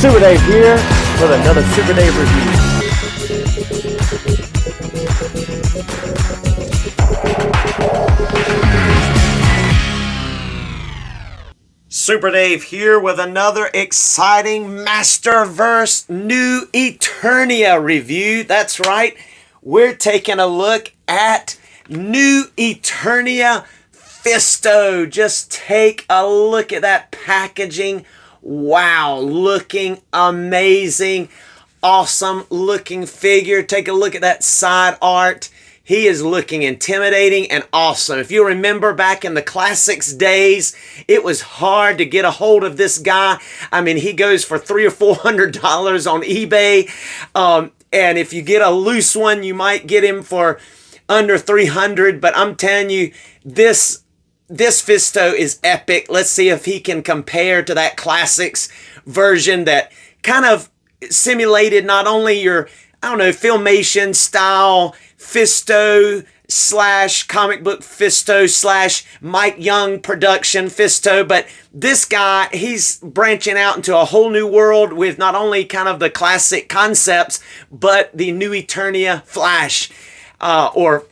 Super Dave here with another Super Dave review. Super Dave here with another exciting Masterverse new Eternia review. That's right, we're taking a look at new Eternia Fisto. Just take a look at that packaging. Wow, looking amazing. Awesome looking figure. Take a look at that side art. He is looking intimidating and awesome. If you remember back in the Classics days, it was hard to get a hold of this guy. I mean, he goes for $300 or $400 on eBay. And if you get a loose one, you might get him for under $300. But I'm telling you, this Fisto is epic. Let's see if he can compare to that Classics version that kind of simulated not only your, Filmation style Fisto / comic book Fisto / Mike Young production Fisto, but this guy, he's branching out into a whole new world with not only kind of the classic concepts, but the new Eternia Flash, or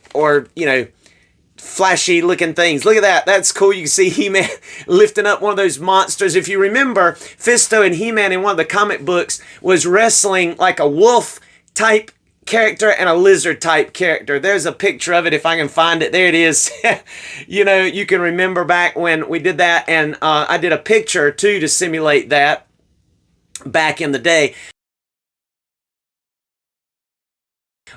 flashy looking things. Look at that. That's cool. You can see He-Man lifting up one of those monsters. If you remember, Fisto and He-Man in one of the comic books was wrestling like a wolf type character and a lizard type character. There's a picture of it if I can find it. There it is. You can remember back when we did that, and I did a picture too to simulate that back in the day.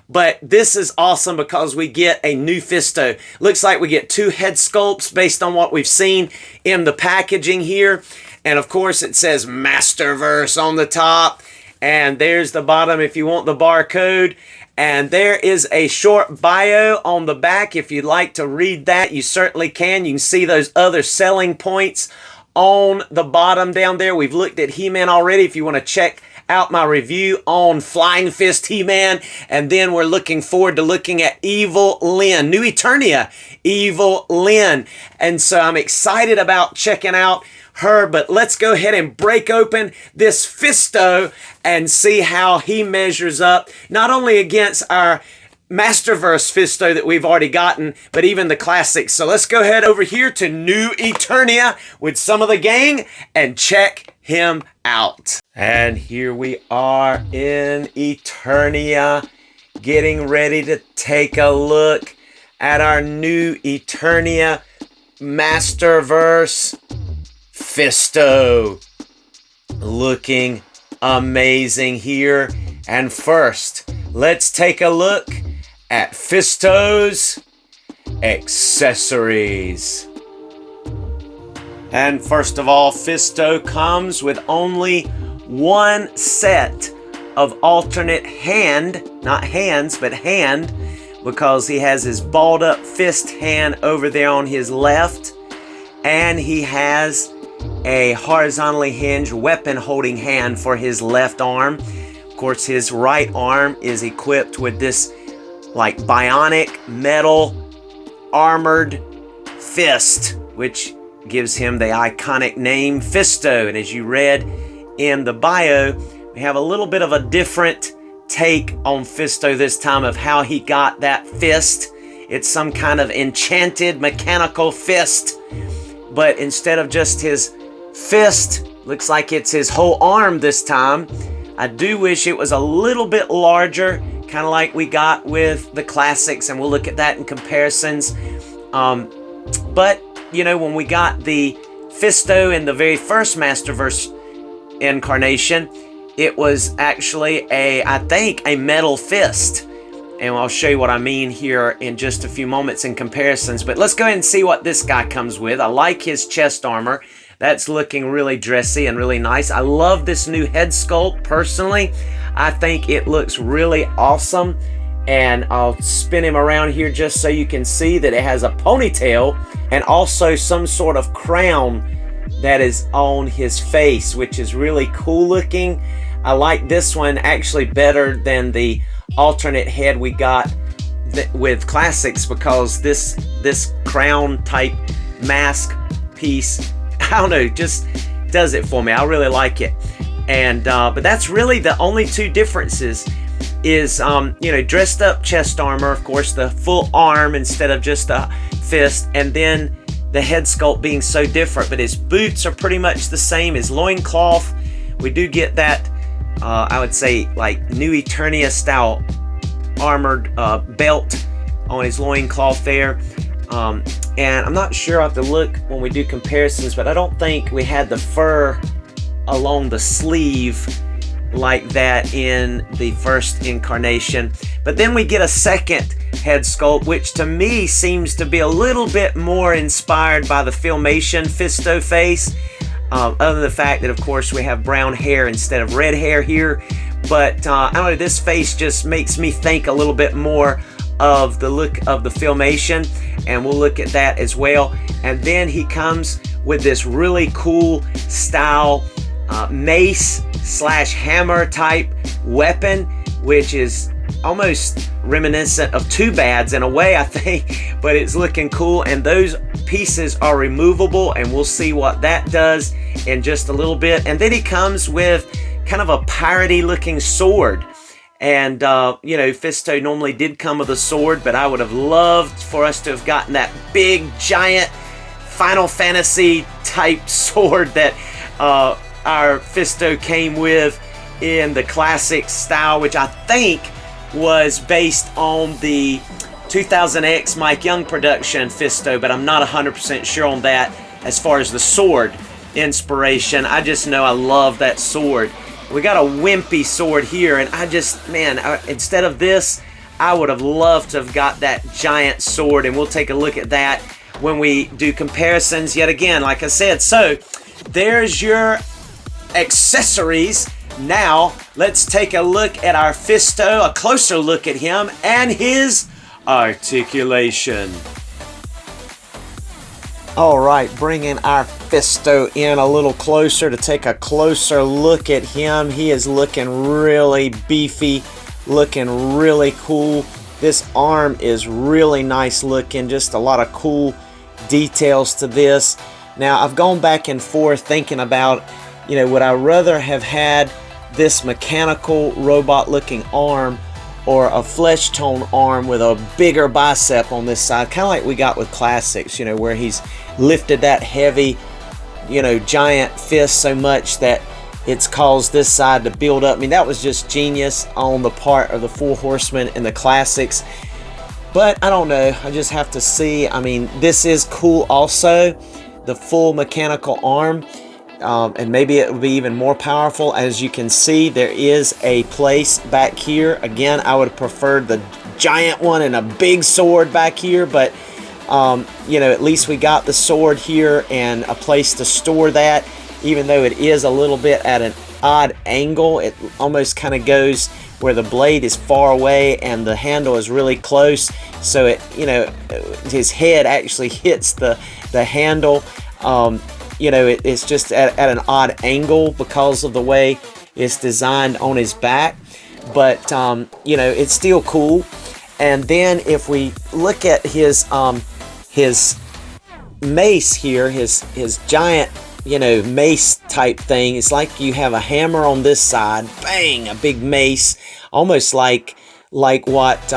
But this is awesome because we get a new Fisto. Looks like we get 2 head sculpts based on what we've seen in the packaging here. And of course it says Masterverse on the top. And there's the bottom if you want the barcode. And there is a short bio on the back. If you'd like to read that, you certainly can. You can see those other selling points on the bottom down there. We've looked at He-Man already. If you want to check out my review on Flying Fist He-Man, and then we're looking forward to looking at Evil Lyn, new Eternia Evil Lyn, and so I'm excited about checking out her. But let's go ahead and break open this Fisto and see how he measures up, not only against our Masterverse Fisto that we've already gotten, but even the Classics. So let's go ahead over here to new Eternia with some of the gang and check him out. And here we are in Eternia, getting ready to take a look at our new Eternia Masterverse Fisto. Looking amazing here. And first, let's take a look at Fisto's accessories. And first of all, Fisto comes with only one set of alternate hand, not hands, but hand, because he has his balled up fist hand over there on his left, and he has a horizontally hinged weapon holding hand for his left arm. Of course, his right arm is equipped with this like bionic metal armored fist, which gives him the iconic name Fisto. And as you read in the bio, we have a little bit of a different take on Fisto this time of how he got that fist. It's some kind of enchanted mechanical fist, but instead of just his fist, looks like it's his whole arm this time. I do wish it was a little bit larger, kind of like we got with the Classics, and we'll look at that in comparisons. But when we got the Fisto in the very first Masterverse incarnation, it was actually I think a metal fist. And I'll show you what I mean here in just a few moments in comparisons. But let's go ahead and see what this guy comes with. I like his chest armor. That's looking really dressy and really nice. I love this new head sculpt personally. I think it looks really awesome. And I'll spin him around here just so you can see that it has a ponytail and also some sort of crown that is on his face, which is really cool looking. I like this one actually better than the alternate head we got with Classics, because this crown type mask piece, I don't know, just does it for me. I really like it. And but that's really the only two differences. Is you know, dressed up chest armor, of course, the full arm instead of just a fist, and then the head sculpt being so different. But his boots are pretty much the same. His loincloth, we do get that I would say like new Eternia style armored belt on his loincloth there. And I'm not sure, I'll have to look when we do comparisons, but I don't think we had the fur along the sleeve like that in the first incarnation. But then we get a second head sculpt, which to me seems to be a little bit more inspired by the Filmation Fisto face, other than the fact that of course we have brown hair instead of red hair here. But I don't know, this face just makes me think a little bit more of the look of the Filmation, and we'll look at that as well. And then he comes with this really cool style mace slash hammer type weapon, which is almost reminiscent of Two Bads in a way, I think, but it's looking cool. And those pieces are removable, and we'll see what that does in just a little bit. And then he comes with kind of a piratey looking sword. And you know, Fisto normally did come with a sword, but I would have loved for us to have gotten that big giant Final Fantasy type sword that our Fisto came with in the classic style, which I think was based on the 2000X Mike Young production Fisto, but I'm not 100% sure on that as far as the sword inspiration. I just know I love that sword. We got a wimpy sword here, and I just, man, instead of this, I would have loved to have got that giant sword, and we'll take a look at that when we do comparisons yet again, like I said. So there's your accessories. Now let's take a look at our Fisto, a closer look at him and his articulation. All right, bringing our Fisto in a little closer to take a closer look at him. He is looking really beefy, looking really cool. This arm is really nice looking, just a lot of cool details to this. Now, I've gone back and forth thinking about, you know, would I rather have had this mechanical robot looking arm or a flesh tone arm with a bigger bicep on this side, kind of like we got with Classics, you know, where he's lifted that heavy, you know, giant fist so much that it's caused this side to build up. I mean, that was just genius on the part of the Four Horsemen in the Classics. But I don't know, I just have to see. I mean, this is cool also, the full mechanical arm. And maybe it will be even more powerful. As you can see, there is a place back here. Again, I would have preferred the giant one and a big sword back here, but you know, at least we got the sword here and a place to store that. Even though it is a little bit at an odd angle, it almost kind of goes where the blade is far away and the handle is really close, so it, you know, his head actually hits the handle. You know, it's just at an odd angle because of the way it's designed on his back. But, you know, it's still cool. And then if we look at his mace here, his giant, you know, mace type thing, it's like you have a hammer on this side, bang, a big mace, almost like what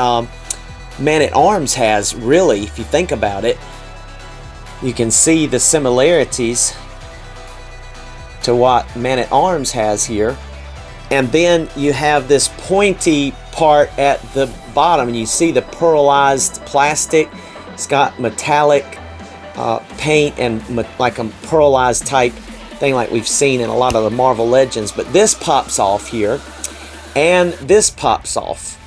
Man-at-Arms has, really, if you think about it. You can see the similarities to what Man-at-Arms has here. And then you have this pointy part at the bottom, and you see the pearlized plastic. It's got metallic paint and like a pearlized type thing like we've seen in a lot of the Marvel Legends. But this pops off here, and this pops off.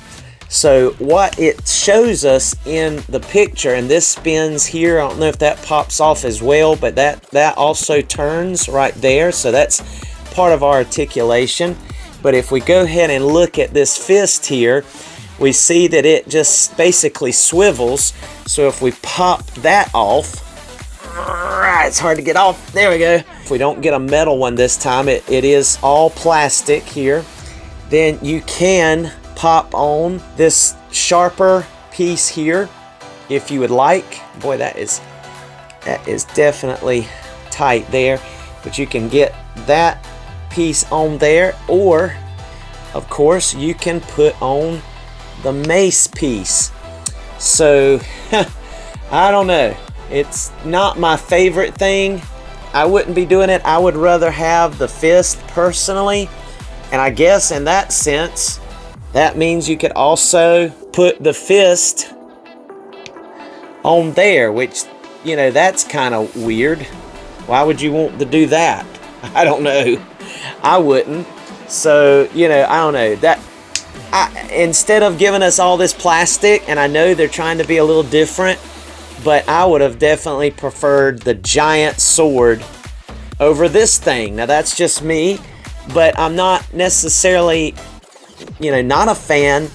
So what it shows us in the picture, and this spins here, I don't know if that pops off as well, but that also turns right there. So that's part of our articulation. But if we go ahead and look at this fist here, we see that it just basically swivels. So if we pop that off, it's hard to get off. There we go. If we don't get a metal one this time, it is all plastic here. Then you can pop on this sharper piece here if you would like. Boy, that is definitely tight there, but you can get that piece on there, or of course you can put on the mace piece. So I don't know, it's not my favorite thing. I wouldn't be doing it. I would rather have the fist personally, and I guess in that sense that means you could also put the fist on there, which, you know, that's kind of weird. Why would you want to do that? I don't know. I wouldn't. So, you know, I don't know. Instead of giving us all this plastic, and I know they're trying to be a little different, but I would have definitely preferred the giant sword over this thing. Now, that's just me, but I'm not necessarily, you know, not a fan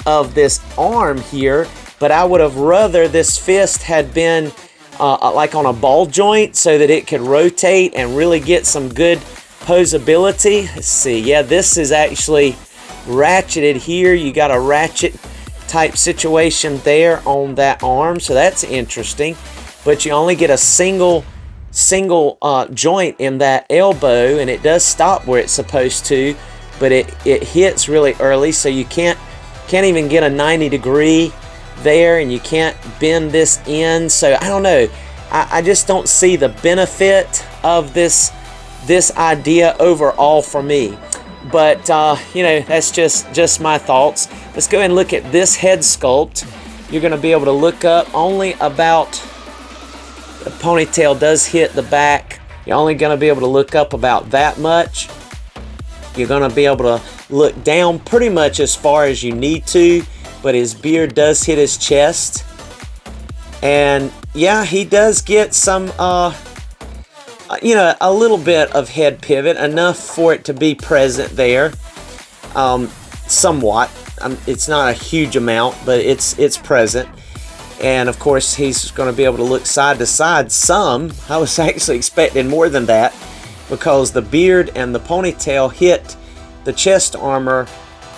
of this arm here, but I would have rather this fist had been like on a ball joint so that it could rotate and really get some good posability. Let's see. Yeah, this is actually ratcheted here. You got a ratchet type situation there on that arm, so that's interesting. But you only get a single joint in that elbow, and it does stop where it's supposed to, but it hits really early, so you can't even get a 90-degree there, and you can't bend this in. So I don't know, I just don't see the benefit of this idea overall for me. But you know, that's just my thoughts. Let's go ahead and look at this head sculpt. You're going to be able to look up only about, the ponytail does hit the back. You're only going to be able to look up about that much. You're going to be able to look down pretty much as far as you need to, but his beard does hit his chest. And yeah, he does get some, you know, a little bit of head pivot, enough for it to be present there, somewhat. It's not a huge amount, but it's present. And of course, he's going to be able to look side to side some. I was actually expecting more than that, because the beard and the ponytail hit the chest armor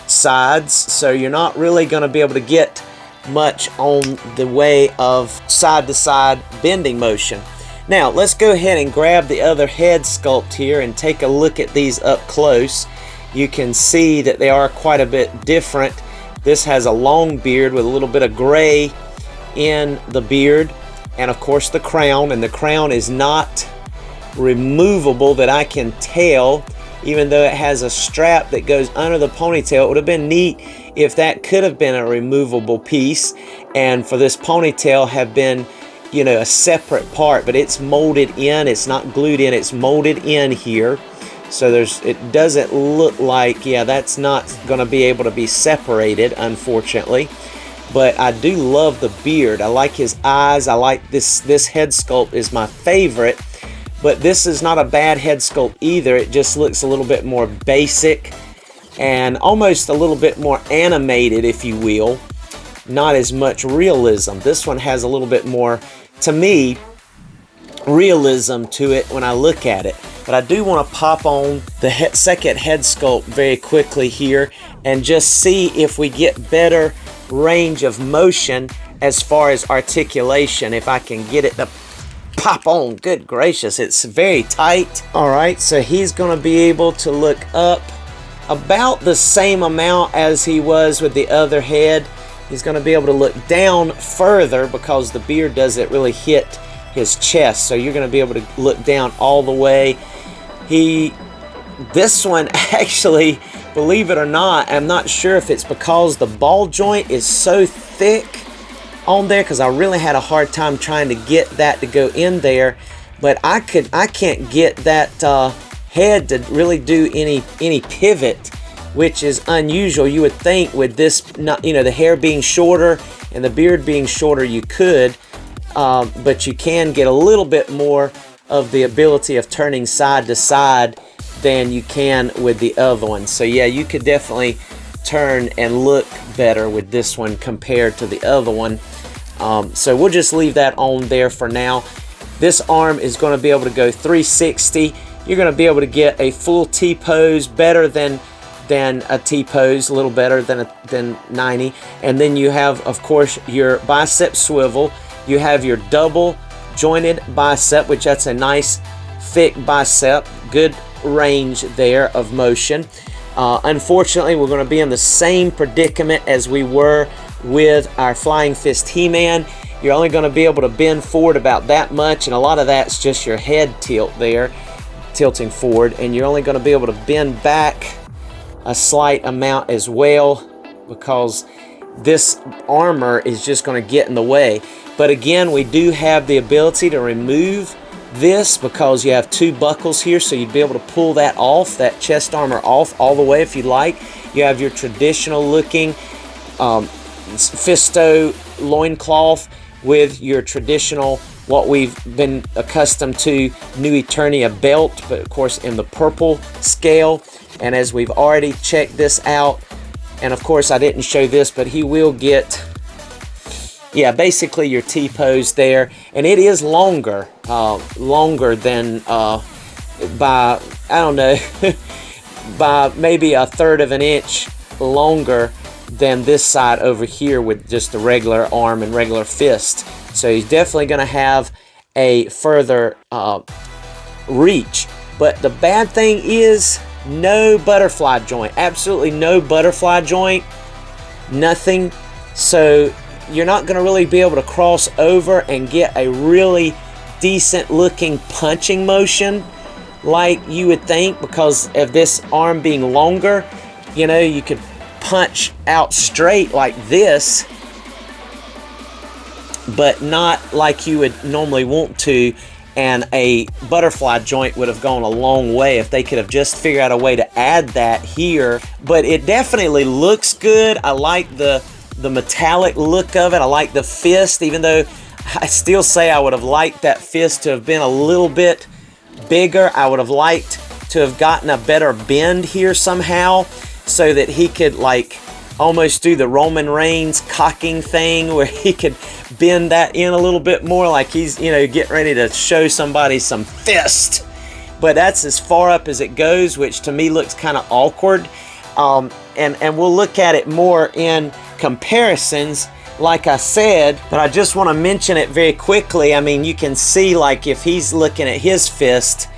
sides, so you're not really going to be able to get much on the way of side to side bending motion. Now let's go ahead and grab the other head sculpt here and take a look at these up close. You can see that they are quite a bit different. This has a long beard with a little bit of gray in the beard, and of course the crown, and the crown is not removable that I can tell, even though it has a strap that goes under the ponytail. It would have been neat if that could have been a removable piece, and for this ponytail have been, you know, a separate part, but it's molded in. It's not glued in, it's molded in here. So it doesn't look like, yeah, that's not going to be able to be separated, unfortunately. But I do love the beard. I like his eyes. I like this head sculpt is my favorite. But this is not a bad head sculpt either. It just looks a little bit more basic and almost a little bit more animated, if you will. Not as much realism. This one has a little bit more, to me, realism to it when I look at it. But I do want to pop on the second head sculpt very quickly here and just see if we get better range of motion as far as articulation. If I can get it to pop on. Good gracious, it's very tight. Alright, so he's going to be able to look up about the same amount as he was with the other head. He's going to be able to look down further because the beard doesn't really hit his chest, so you're going to be able to look down all the way. This one actually, believe it or not, I'm not sure if it's because the ball joint is so thick on there, because I really had a hard time trying to get that to go in there, but I can't get that head to really do any pivot, which is unusual. You would think with this, not, you know, the hair being shorter and the beard being shorter, you could, but you can get a little bit more of the ability of turning side to side than you can with the other one. So yeah, you could definitely turn and look better with this one compared to the other one. So we'll just leave that on there for now. This arm is going to be able to go 360. You're going to be able to get a full T-pose, better than a T-pose, a little better than 90. And then you have, of course, your bicep swivel. You have your double jointed bicep, which that's a nice thick bicep, good range there of motion. Unfortunately, we're going to be in the same predicament as we were with our Flying Fist He-Man. You're only going to be able to bend forward about that much, and a lot of that's just your head tilt there, tilting forward, and you're only going to be able to bend back a slight amount as well, because this armor is just going to get in the way. But again, we do have the ability to remove this because you have two buckles here, so you'd be able to pull that off, that chest armor off all the way if you'd like. You have your traditional looking Fisto loincloth with your traditional, what we've been accustomed to, new Eternia belt, but of course in the purple scale. And as we've already checked this out, and of course I didn't show this, but he will get, yeah, basically your T-pose there, and it is longer, longer than by, I don't know, by maybe 1/3 of an inch longer than this side over here with just the regular arm and regular fist. So he's definitely going to have a further reach. But the bad thing is no butterfly joint, absolutely no butterfly joint, nothing. So you're not going to really be able to cross over and get a really decent looking punching motion like you would think, because of this arm being longer. You know, you could punch out straight like this, but not like you would normally want to, and a butterfly joint would have gone a long way if they could have just figured out a way to add that here. But it definitely looks good. I like the metallic look of it. I like the fist, even though I still say I would have liked that fist to have been a little bit bigger. I would have liked to have gotten a better bend here somehow, so that he could like almost do the Roman Reigns cocking thing where he could bend that in a little bit more, like he's, you know, getting ready to show somebody some fist. But that's as far up as it goes, which to me looks kind of awkward. And we'll look at it more in comparisons, like I said, but I just want to mention it very quickly. I mean, you can see, like, if he's looking at his fist,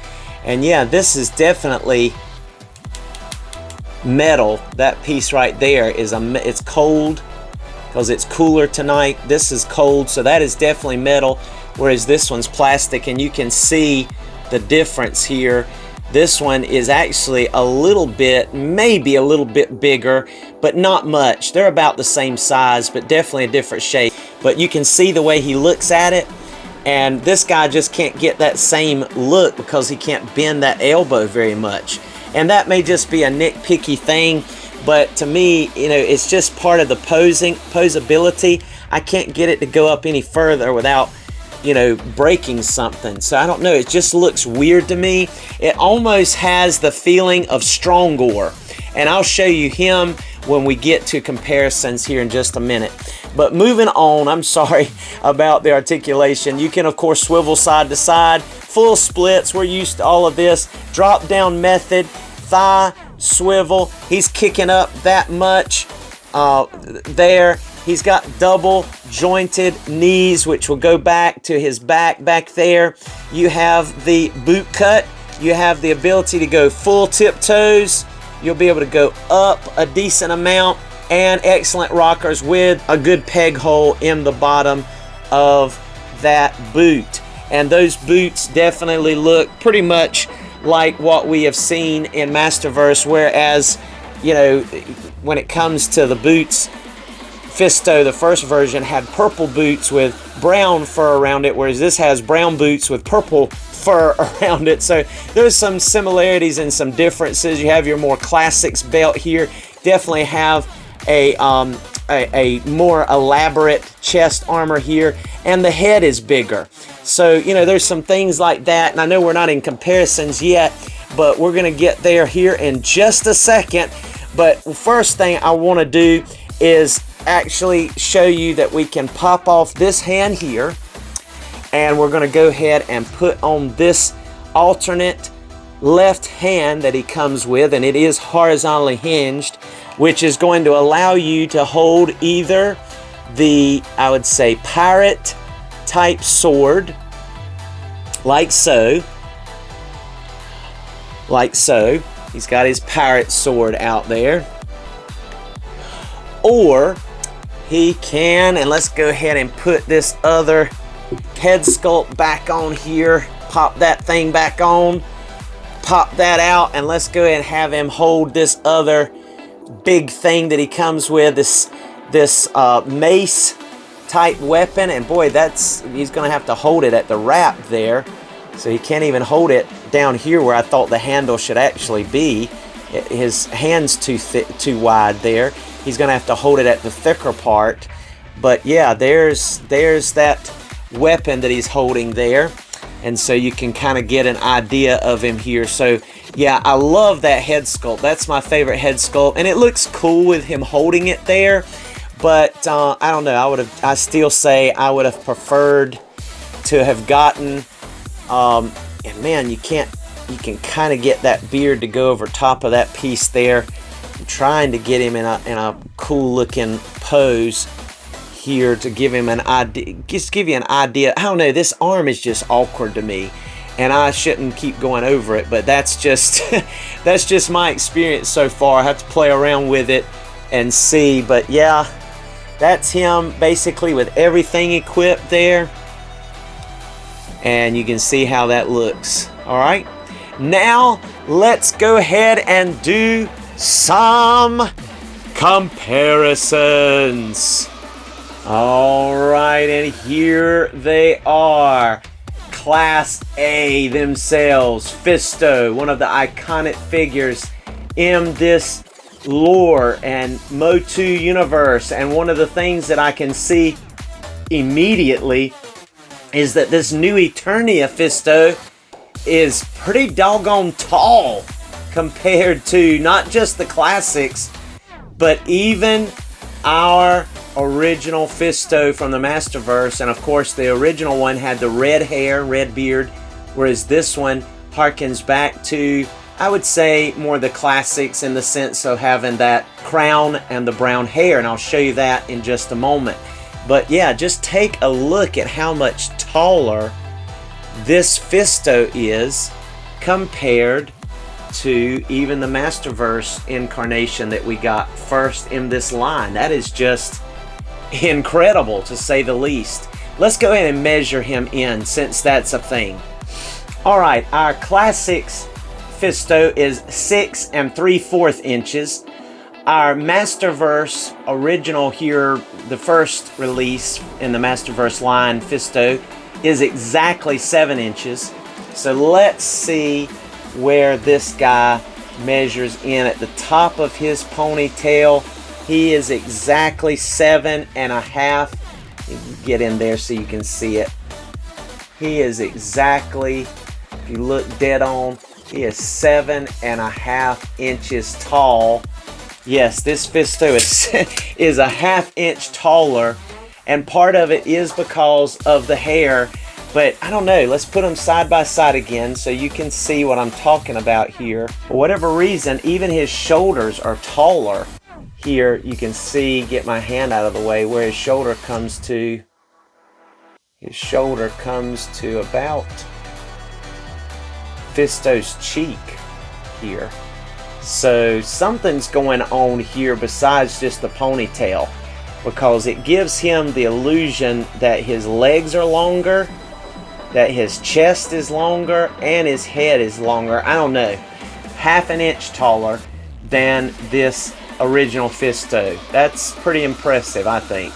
and yeah, this is definitely metal. That piece right there is it's cold because it's cooler tonight. This is cold, so that is definitely metal, whereas this one's plastic, and you can see the difference here. This one is actually a little bit, maybe a little bit bigger, but not much. They're about the same size, but definitely a different shape. But you can see the way he looks at it, and this guy just can't get that same look because he can't bend that elbow very much. And that may just be a nitpicky thing, but to me, you know, it's just part of the posability. I can't get it to go up any further without, you know, breaking something. So I don't know, it just looks weird to me. It almost has the feeling of Strongor, and I'll show you him when we get to comparisons here in just a minute. But moving on, I'm sorry about the articulation. You can of course swivel side to side, full splits, we're used to all of this. Drop down method, thigh swivel, he's kicking up that much there. He's got double jointed knees, which will go back to his back there. You have the boot cut. You have the ability to go full tiptoes. You'll be able to go up a decent amount, and excellent rockers with a good peg hole in the bottom of that boot. And those boots definitely look pretty much like what we have seen in Masterverse, whereas, you know, when it comes to the boots, Fisto, the first version, had purple boots with brown fur around it, whereas this has brown boots with purple fur around it. So there's some similarities and some differences. You have your more Classics belt here. Definitely have a more elaborate chest armor here, and the head is bigger. So, you know, there's some things like that, and I know we're not in comparisons yet, but we're going to get there here in just a second. But the first thing I want to do is actually show you that we can pop off this hand here, and we're going to go ahead and put on this alternate left hand that he comes with, and it is horizontally hinged, which is going to allow you to hold either the, I would say, pirate type sword like so, like so. He's got his pirate sword out there. Or he can, and let's go ahead and put this other head sculpt back on here. Pop that thing back on. Pop that out, and let's go ahead and have him hold this other big thing that he comes with, this mace type weapon. And boy, he's gonna have to hold it at the wrap there, so he can't even hold it down here where I thought the handle should actually be. His hand's too wide there. He's gonna have to hold it at the thicker part. But yeah, there's that weapon that he's holding there, and so you can kind of get an idea of him here. So yeah, I love that head sculpt. That's my favorite head sculpt, and it looks cool with him holding it there. But I don't know, I still say I would have preferred to have gotten, and man, you can kind of get that beard to go over top of that piece there. I'm trying to get him in a cool looking pose here to give him an idea, just give you an idea. I don't know, this arm is just awkward to me, and I shouldn't keep going over it, but that's just that's just my experience so far. I have to play around with it and see. But yeah, that's him basically with everything equipped there, and you can see how that looks. All right, now let's go ahead and do some comparisons. All right, and here they are. Class A themselves, Fisto, one of the iconic figures in this lore and MOTU universe. And one of the things that I can see immediately is that this new Eternia Fisto is pretty doggone tall compared to not just the classics, but even our original Fisto from the Masterverse. And of course the original one had the red hair, red beard, whereas this one harkens back to, I would say, more the classics in the sense of having that crown and the brown hair, and I'll show you that in just a moment. But yeah, just take a look at how much taller this Fisto is compared to even the Masterverse incarnation that we got first in this line. That is just incredible, to say the least. Let's go ahead and measure him in, since that's a thing. All right, our Classics Fisto is 6 3/4 inches. Our Masterverse original here, the first release in the Masterverse line Fisto, is exactly 7 inches. So let's see where this guy measures in. At the top of his ponytail, he is exactly 7 1/2. Get in there so you can see it. He is exactly, if you look dead on, he is 7 1/2 inches tall. Yes, this Fisto is a 1/2 inch taller, and part of it is because of the hair. But I don't know, let's put them side by side again so you can see what I'm talking about here. For whatever reason, even his shoulders are taller. Here you can see, get my hand out of the way, where his shoulder comes to. His shoulder comes to about Fisto's cheek here. So something's going on here besides just the ponytail, because it gives him the illusion that his legs are longer, that his chest is longer, and his head is longer. I don't know, 1/2 inch taller than this original Fisto. That's pretty impressive, I think.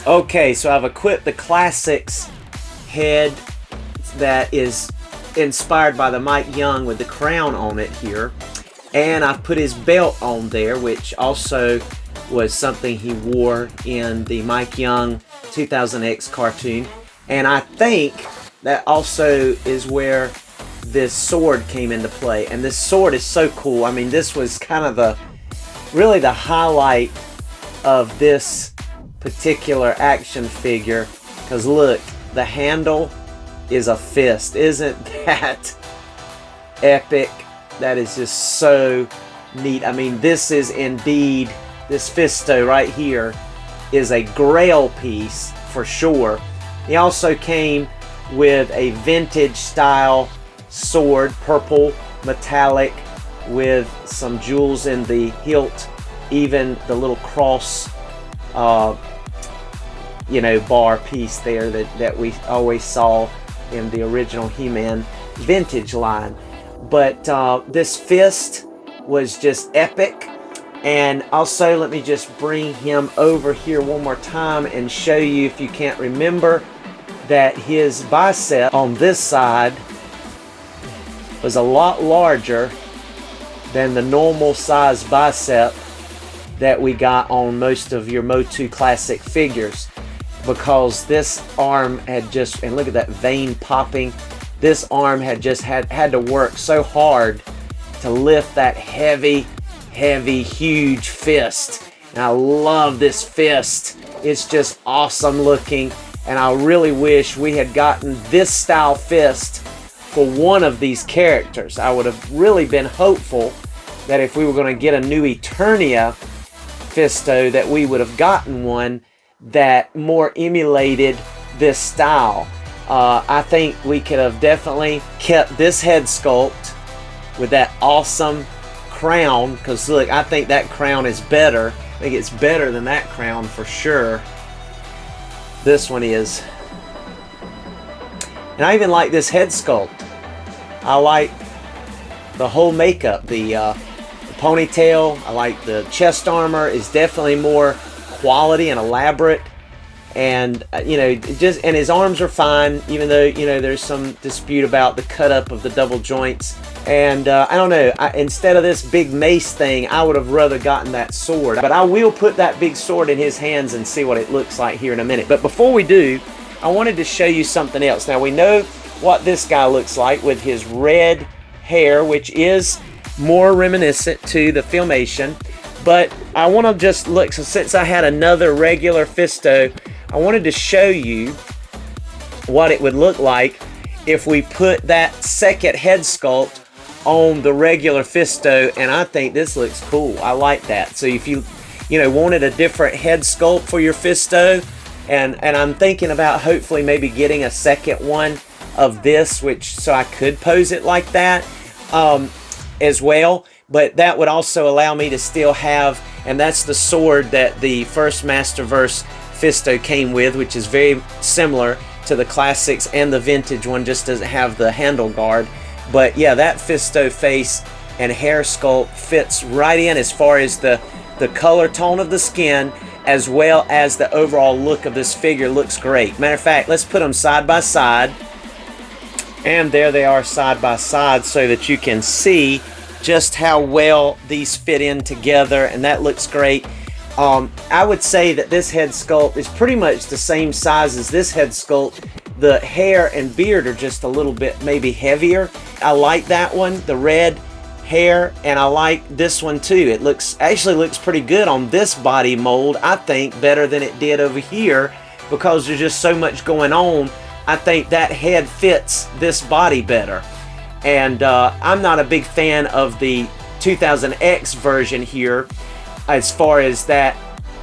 Okay, so I've equipped the Classics head that is inspired by the Mike Young with the crown on it here, and I've put his belt on there, which also was something he wore in the Mike Young 2000X cartoon. And I think that also is where this sword came into play. And this sword is so cool. I mean, this was kind of really the highlight of this particular action figure. Because look, the handle is a fist. Isn't that epic? That is just so neat. I mean, this is indeed, this Fisto right here is a grail piece for sure. He also came with a vintage style sword, purple metallic with some jewels in the hilt, even the little cross you know, bar piece there that we always saw in the original He-Man vintage line. But this fist was just epic. And also, let me just bring him over here one more time and show you, if you can't remember, that his bicep on this side was a lot larger than the normal size bicep that we got on most of your MOTU classic figures, because this arm had just, and look at that vein popping, this arm had just had to work so hard to lift that heavy, huge fist. And I love this fist. It's just awesome looking, and I really wish we had gotten this style fist for one of these characters. I would have really been hopeful that if we were going to get a new Eternia Fisto, that we would have gotten one that more emulated this style. I think we could have definitely kept this head sculpt with that awesome crown, because look, I think that crown is better. I think it's better than that crown for sure. This one is. And I even like this head sculpt. I like the whole makeup, the ponytail. I like the chest armor is definitely more quality and elaborate. And you know, just, and his arms are fine, even though, you know, there's some dispute about the cut up of the double joints. And I don't know, instead of this big mace thing, I would have rather gotten that sword. But I will put that big sword in his hands and see what it looks like here in a minute. But before we do, I wanted to show you something else. Now, we know what this guy looks like with his red hair, which is more reminiscent to the Filmation. But I want to just look, so since I had another regular Fisto, I wanted to show you what it would look like if we put that second head sculpt on the regular Fisto, and I think this looks cool. I like that. So if you know, wanted a different head sculpt for your Fisto, and I'm thinking about hopefully maybe getting a second one of this, which, so I could pose it like that as well. But that would also allow me to still have, and that's the sword that the first Masterverse Fisto came with, which is very similar to the classics, and the vintage one just doesn't have the handle guard. But yeah, that Fisto face and hair sculpt fits right in as far as the color tone of the skin, as well as the overall look of this figure looks great. Matter of fact, let's put them side by side. And there they are side by side, so that you can see just how well these fit in together, and that looks great. I would say that this head sculpt is pretty much the same size as this head sculpt. The hair and beard are just a little bit maybe heavier. I like that one, the red hair, and I like this one too. It actually looks pretty good on this body mold. I think better than it did over here, because there's just so much going on. I think that head fits this body better. And I'm not a big fan of the 2000X version here, as far as that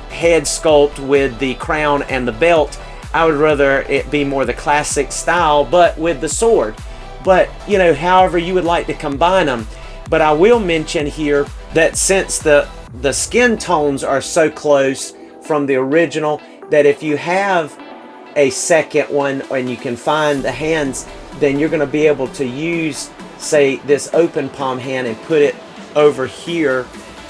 head sculpt with the crown and the belt. I would rather it be more the classic style, but with the sword. But, you know, however you would like to combine them. But I will mention here that since the skin tones are so close from the original, that if you have a second one and you can find the hands, then you're going to be able to use, say, this open palm hand and put it over here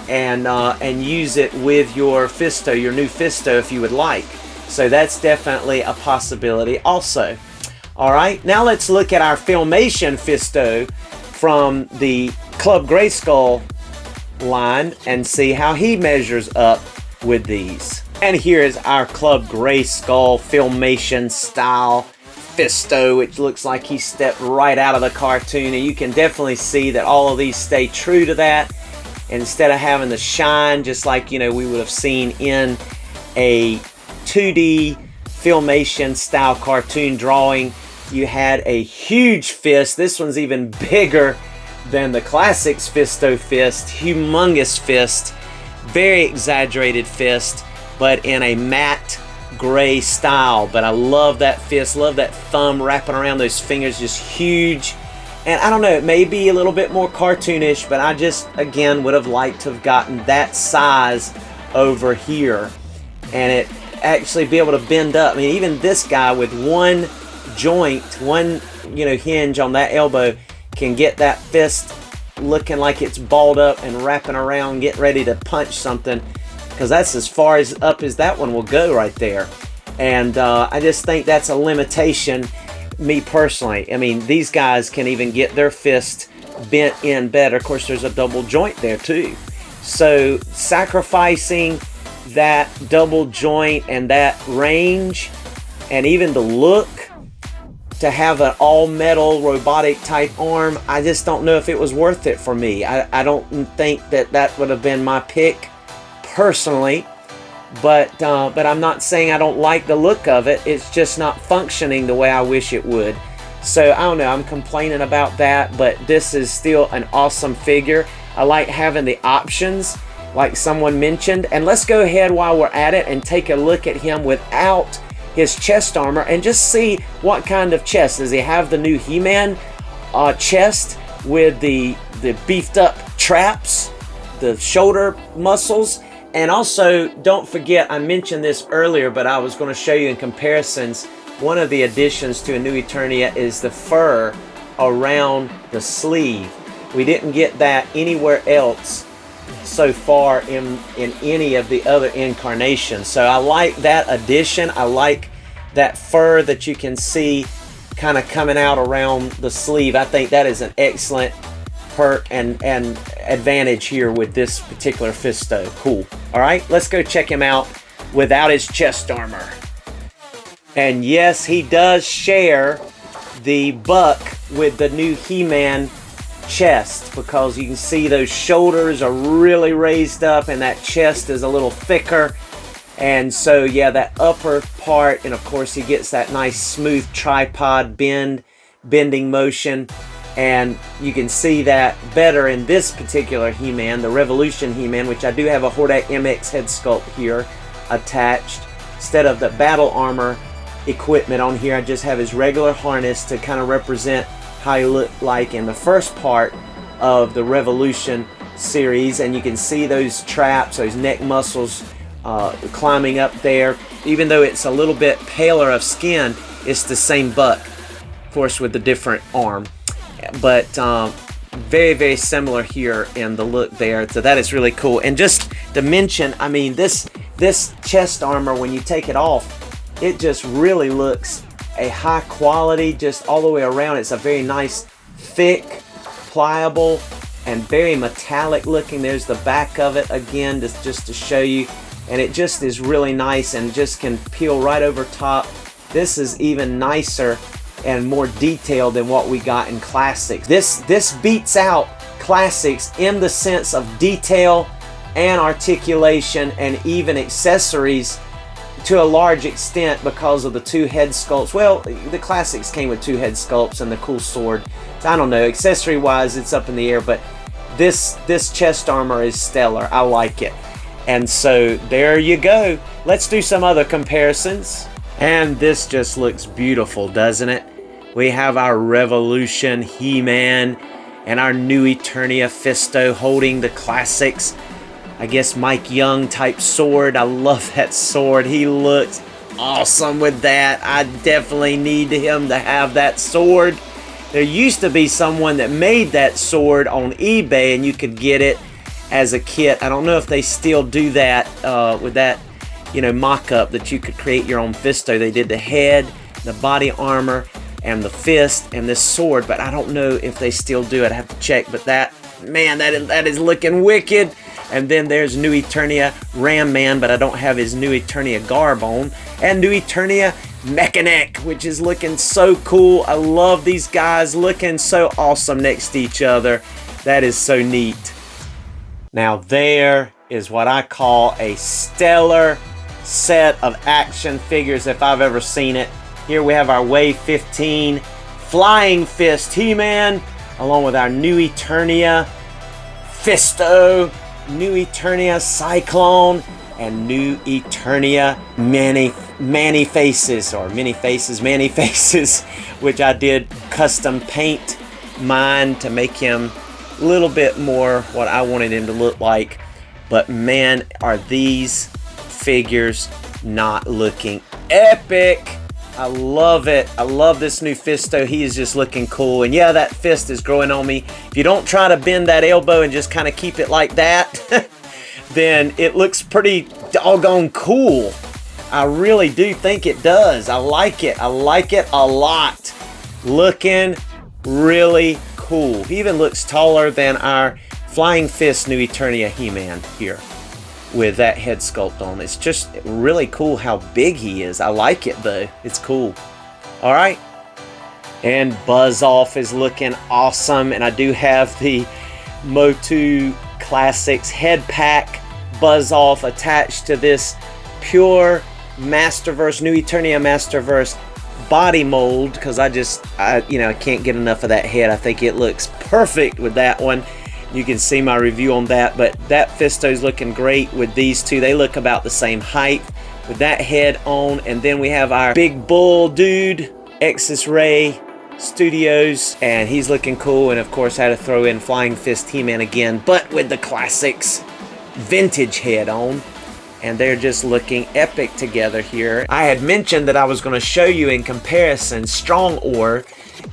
and use it with your Fisto, your new Fisto, if you would like. So that's definitely a possibility also. All right, now let's look at our Filmation Fisto from the Club Grayskull line and see how he measures up with these. And here is our Club Grayskull Filmation style Fisto, which looks like he stepped right out of the cartoon, and you can definitely see that all of these stay true to that. Instead of having the shine, just like, you know, we would have seen in a 2D Filmation style cartoon drawing, you had a huge fist. This one's even bigger than the Classics Fisto fist. Humongous fist, very exaggerated fist, but in a matte gray style. But I love that fist, love that thumb wrapping around those fingers, just huge. And I don't know, it may be a little bit more cartoonish, but I just, again, would have liked to have gotten that size over here. And it actually be able to bend up. I mean, even this guy with one joint, one, hinge on that elbow can get that fist looking like it's balled up and wrapping around, getting ready to punch something, because that's as far as up as that one will go right there. And I just think that's a limitation, me personally. I mean, these guys can even get their fist bent in better. Of course, there's a double joint there too. So sacrificing that double joint and that range and even the look to have an all metal robotic type arm, I just don't know if it was worth it for me. I don't think that would have been my pick personally. But I'm not saying I don't like the look of it. It's just not functioning the way I wish it would. So I don't know, I'm complaining about that, but this is still an awesome figure. I like having the options like someone mentioned. And let's go ahead while we're at it and take a look at him without his chest armor and just see what kind of chest. Does he have the new He-Man chest with the beefed up traps, the shoulder muscles? And also, don't forget, I mentioned this earlier, but I was going to show you in comparisons, one of the additions to a new Eternia is the fur around the sleeve. We didn't get that anywhere else so far in any of the other incarnations. So I like that addition. I like that fur that you can see kind of coming out around the sleeve. I think that is an excellent perk and advantage here with this particular Fisto. Cool. All right, let's go check him out without his chest armor. And yes, he does share the buck with the new He-Man chest, because you can see those shoulders are really raised up and that chest is a little thicker. And so yeah, that upper part, and of course he gets that nice smooth tripod bending motion. And you can see that better in this particular He-Man, the Revolution He-Man, which I do have a Hordak MX head sculpt here attached. Instead of the battle armor equipment on here, I just have his regular harness to kind of represent how he looked like in the first part of the Revolution series. And you can see those traps, those neck muscles climbing up there. Even though it's a little bit paler of skin, it's the same buck, of course, with the different arm. But very, very similar here in the look there. So that is really cool. And just to mention, I mean, this chest armor, when you take it off, it just really looks a high quality just all the way around. It's a very nice, thick, pliable, and very metallic looking. There's the back of it again, just to show you. And it just is really nice and just can peel right over top. This is even nicer and more detailed than what we got in Classics. This beats out Classics in the sense of detail and articulation and even accessories to a large extent because of the two head sculpts. Well, the Classics came with two head sculpts and the cool sword. I don't know, accessory wise it's up in the air, but this chest armor is stellar. I like it. And so there you go. Let's do some other comparisons. And this just looks beautiful, doesn't it? We have our Revolution He-Man and our new Eternia Fisto holding the Classics, I guess, Mike Young type sword. I love that sword. He looks awesome with that. I definitely need him to have that sword. There used to be someone that made that sword on eBay and you could get it as a kit. I don't know if they still do that with that, mock-up that you could create your own Fisto. They did the head, the body armor, and the fist, and this sword, but I don't know if they still do it. I have to check, but that is looking wicked. And then there's new Eternia Ram Man, but I don't have his new Eternia garb on. And new Eternia Mechanic, which is looking so cool. I love these guys looking so awesome next to each other. That is so neat. Now there is what I call a stellar set of action figures if I've ever seen it. Here we have our Wave 15 Flying Fist He-Man, along with our new Eternia Fisto, new Eternia Cyclone, and new Eternia Many Faces, which I did custom paint mine to make him a little bit more what I wanted him to look like. But man, are these figures not looking epic. I love it. I love this new Fisto. He is just looking cool. And yeah, that fist is growing on me. If you don't try to bend that elbow and just kind of keep it like that, then it looks pretty doggone cool. I really do think it does. I like it. I like it a lot. Looking really cool. He even looks taller than our Flying Fist New Eternia He-Man here with that head sculpt on. It's just really cool how big he is. I like it though. It's cool. All right. And Buzz Off is looking awesome. And I do have the MOTU Classics head pack Buzz Off attached to this pure Masterverse, New Eternia Masterverse body mold, because I can't get enough of that head. I think it looks perfect with that one. You can see my review on that, but that Fisto's looking great with these two. They look about the same height with that head on. And then we have our big bull dude, X's Ray Studios, and he's looking cool. And of course, I had to throw in Flying Fist He-Man again, but with the Classics vintage head on. And they're just looking epic together here. I had mentioned that I was going to show you in comparison Strong Ore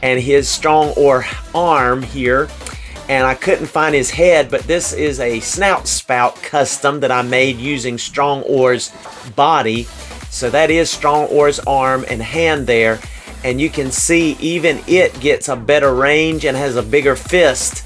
and his Strong Ore arm here. And I couldn't find his head, but this is a snout spout custom that I made using Strong Ore's body. So that is Strong Ore's arm and hand there. And you can see even it gets a better range and has a bigger fist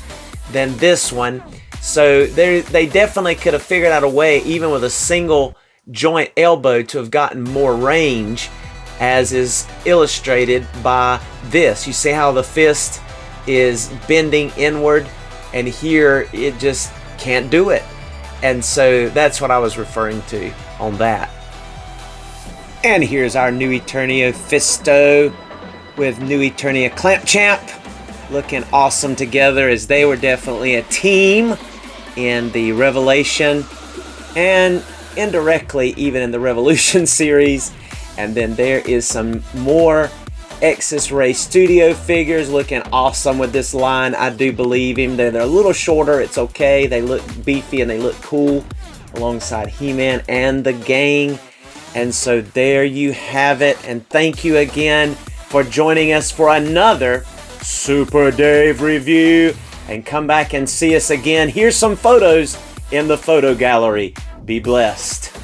than this one. So they definitely could have figured out a way, even with a single joint elbow, to have gotten more range, as is illustrated by this. You see how the fist is bending inward, and here it just can't do it. And so that's what I was referring to on that. And here's our new Eternia Fisto with new Eternia Clamp Champ, looking awesome together, as they were definitely a team in the Revelation and indirectly even in the Revolution series. And then there is some more X's Ray Studio figures looking awesome with this line. I do believe him. They're a little shorter. It's okay. They look beefy and they look cool alongside He-Man and the gang. And so there you have it. And thank you again for joining us for another Super Dave review. And come back and see us again. Here's some photos in the photo gallery. Be blessed.